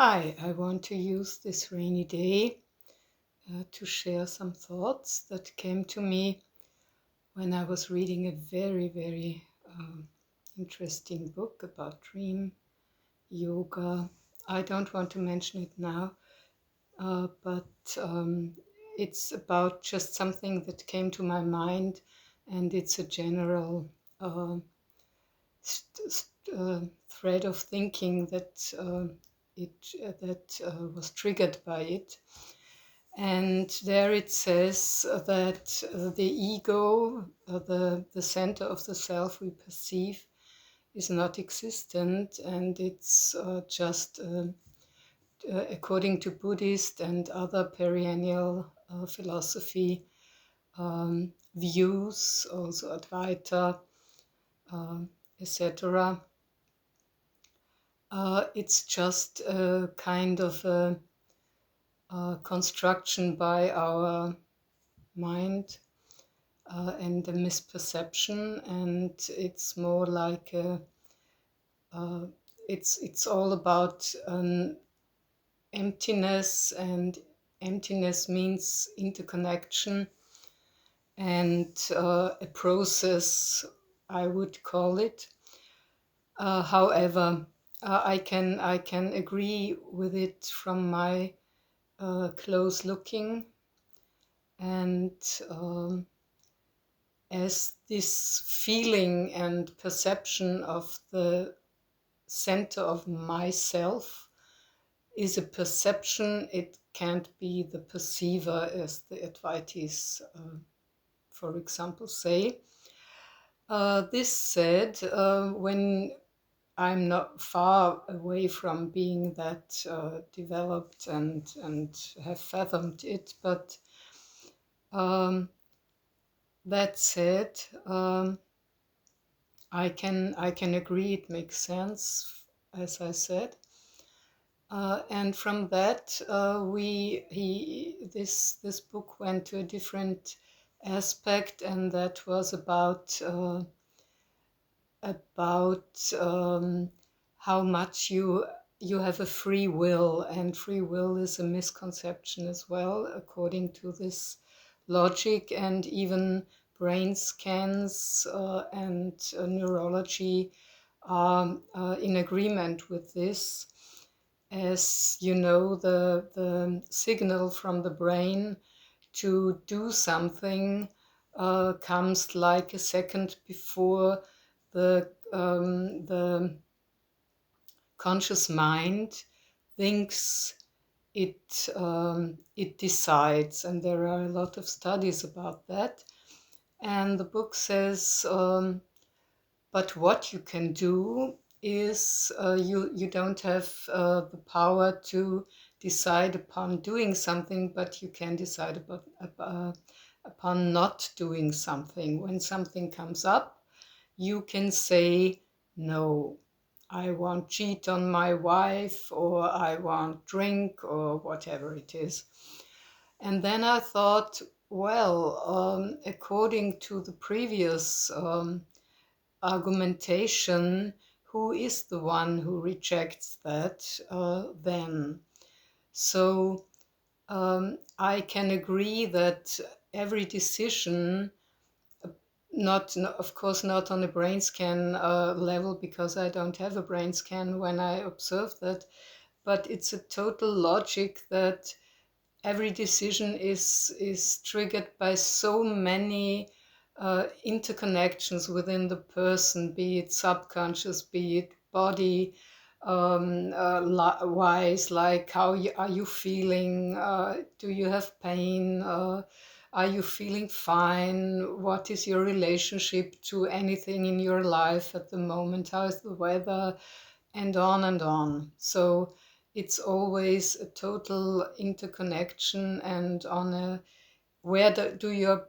Hi, I want to use this rainy day to share some thoughts that came to me when I was reading a very interesting book about dream yoga. I don't want to mention it now, but it's about just something that came to my mind, and it's a general uh, thread of thinking that was triggered by it. And there it says that the ego, the center of the self we perceive, is not existent, and it's according to Buddhist and other perennial philosophy views, also Advaita, uh, etc. It's just a kind of a construction by our mind and a misperception, and it's more like uh, it's all about emptiness, and emptiness means interconnection and a process, I would call it. However, I can agree with it from my close looking, and as this feeling and perception of the center of myself is a perception, it can't be the perceiver, as the Advaitis, for example, say. This said, when I'm not far away from being that developed and have fathomed it, but um, that said, I can agree it makes sense, as I said. And from that, this book went to a different aspect, and that was about how much you have a free will, and free will is a misconception as well, according to this logic. And even brain scans and neurology are in agreement with this. As you know, the signal from the brain to do something comes like a second before the conscious mind thinks it decides, and there are a lot of studies about that. And the book says, but what you can do is you don't have the power to decide upon doing something, but you can decide upon not doing something. When something comes up, you can say, no, I won't cheat on my wife, or I won't drink, or whatever it is. And then I thought, well, according to the previous argumentation, who is the one who rejects that then? So I can agree that every decision, of course, not on a brain scan level, because I don't have a brain scan when I observe that, but it's a total logic that every decision is triggered by so many interconnections within the person, be it subconscious, be it body wise, like are you feeling, do you have pain, are you feeling fine, what is your relationship to anything in your life at the moment, how is the weather, and on and on. So it's always a total interconnection, and on a where do your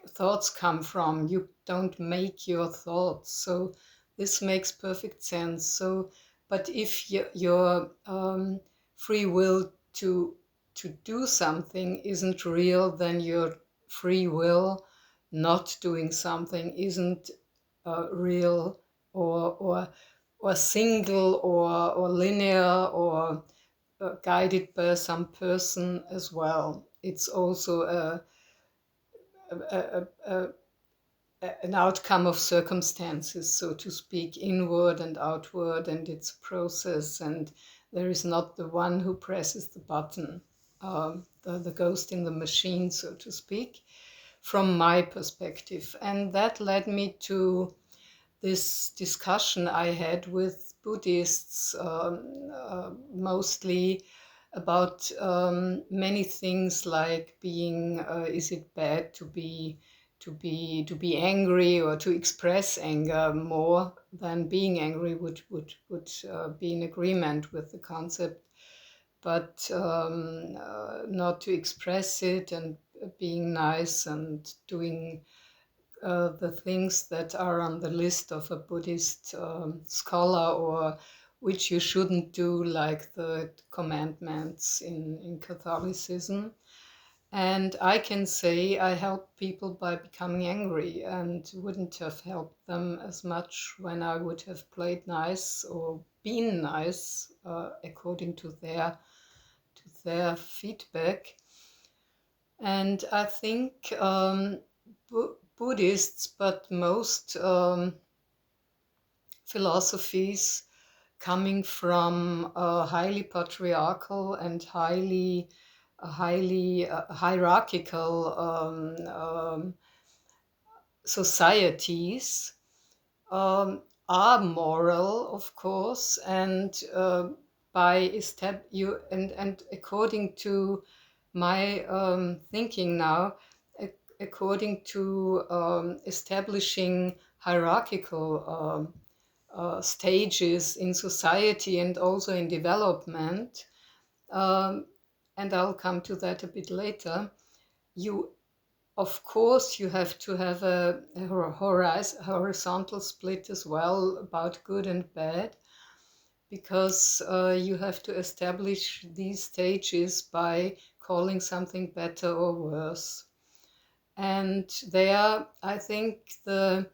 thoughts come from? You don't make your thoughts, so this makes perfect sense. So, but if your free will to do something isn't real, then your free will not doing something isn't real, or single, or linear, or guided by some person as well. It's also a, a, an outcome of circumstances, so to speak, inward and outward, and it's a process, and there is not the one who presses the button, the ghost in the machine, so to speak, from my perspective. And that led me to this discussion I had with Buddhists, mostly about many things like being, is it bad to be angry or to express anger more than being angry would be in agreement with the concept, but not to express it, and being nice and doing the things that are on the list of a Buddhist scholar, or which you shouldn't do, like the commandments in Catholicism. And I can say I help people by becoming angry, and wouldn't have helped them as much when I would have played nice or been nice, according to their feedback. And I think Buddhists, but most philosophies coming from highly patriarchal and highly hierarchical societies are moral, of course, and and according to my thinking now, according to establishing hierarchical stages in society and also in development, and I'll come to that a bit later, of course, you have to have a horizontal split as well about good and bad, because you have to establish these stages by calling something better or worse. And there, I think the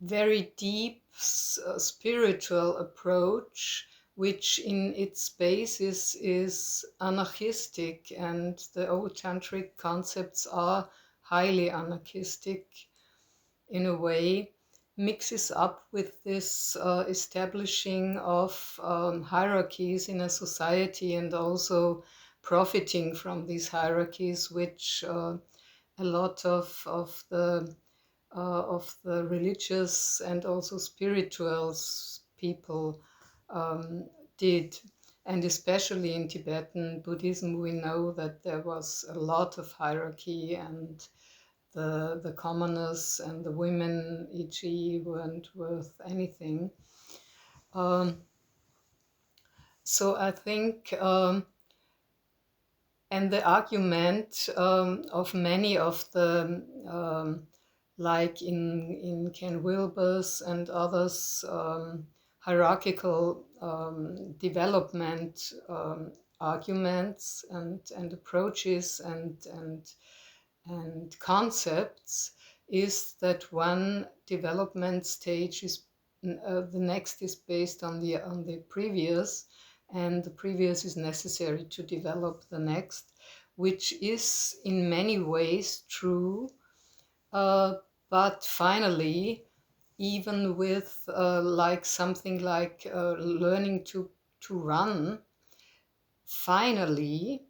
very deep spiritual approach, which in its basis is anarchistic, and the old tantric concepts are highly anarchistic in a way, mixes up with this establishing of hierarchies in a society, and also profiting from these hierarchies, which a lot of the religious and also spiritual people did. And especially in Tibetan Buddhism, we know that there was a lot of hierarchy, and the commoners and the women, e.g., weren't worth anything. So I think, and the argument of many of the like in Ken Wilber's and others, hierarchical development arguments and approaches and concepts, is that one development stage is the next is based on the previous, and the previous is necessary to develop the next, which is in many ways true. But finally, even with like something like learning to run, finally,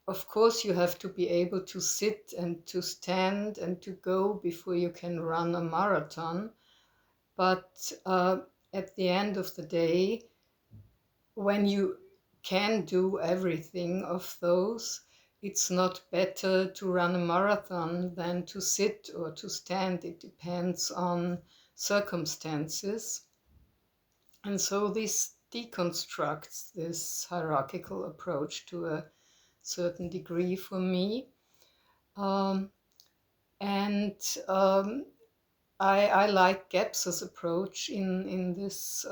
of course, you have to be able to sit and to stand and to go before you can run a marathon. But at the end of the day, when you can do everything of those, it's not better to run a marathon than to sit or to stand. It depends on circumstances. And so this deconstructs this hierarchical approach to a certain degree for me. And I like Gebser's approach in this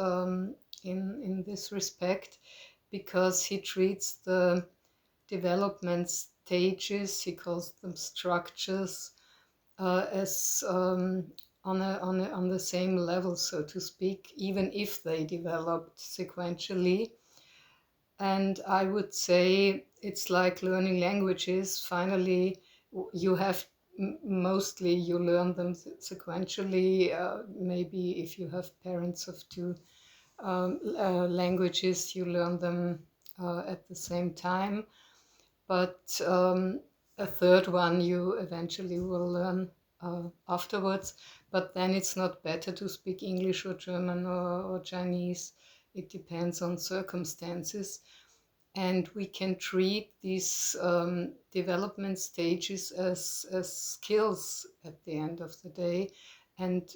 respect, because he treats the development stages, he calls them structures, as on the same level, so to speak, even if they developed sequentially. And I would say it's like learning languages. Finally, you have mostly you learn them sequentially. Maybe if you have parents of two languages, you learn them at the same time. But a third one you eventually will learn afterwards. But then it's not better to speak English or German or Chinese. It depends on circumstances. And we can treat these development stages as skills at the end of the day. And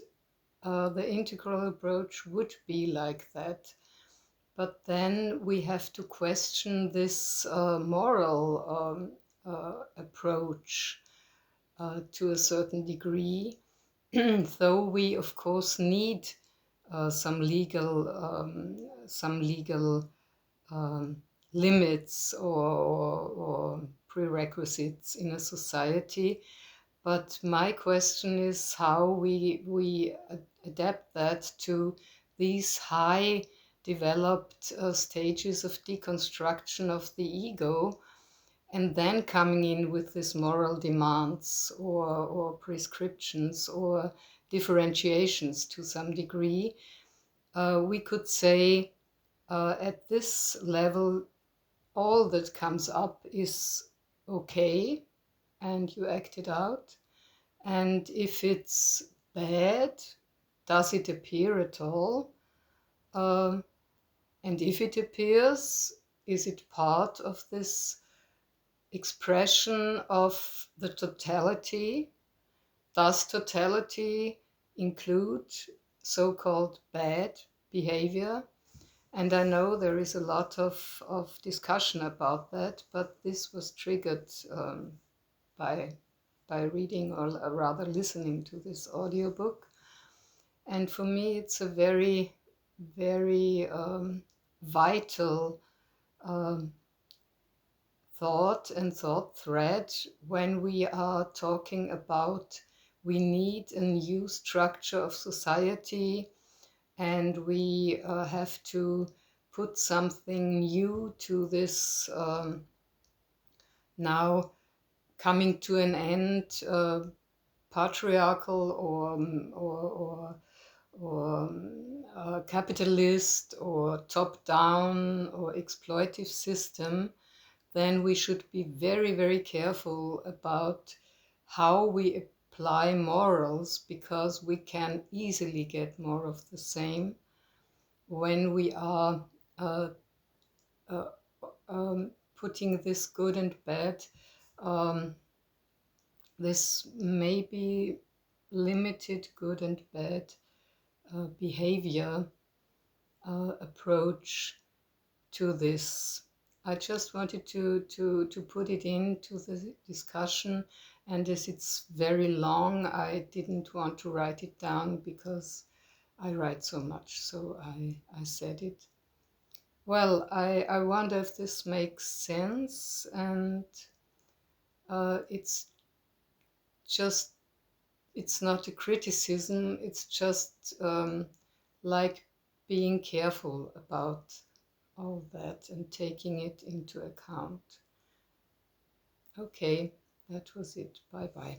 the integral approach would be like that. But then we have to question this moral approach to a certain degree, though we of course need some legal limits or prerequisites in a society. But my question is how we adapt that to these high developed stages of deconstruction of the ego, and then coming in with these moral demands or prescriptions or differentiations to some degree. We could say at this level, all that comes up is okay and you act it out. And if it's bad, does it appear at all? And if it appears, is it part of this expression of the totality? Does totality include so-called bad behavior? And I know there is a lot of discussion about that, but this was triggered by reading or rather listening to this audiobook. And for me, it's a very, very vital thought and thought thread when we are talking about we need a new structure of society and we have to put something new to this now coming to an end patriarchal or capitalist or top-down or exploitive system, then we should be very, very careful about how we apply morals, because we can easily get more of the same when we are putting this good and bad, this maybe limited good and bad behavior approach to this. I just wanted to put it into the discussion, and as it's very long, I didn't want to write it down because I write so much, so I said it. Well, I wonder if this makes sense, and it's just, it's not a criticism, it's just like being careful about all that and taking it into account. Okay, that was it. Bye bye.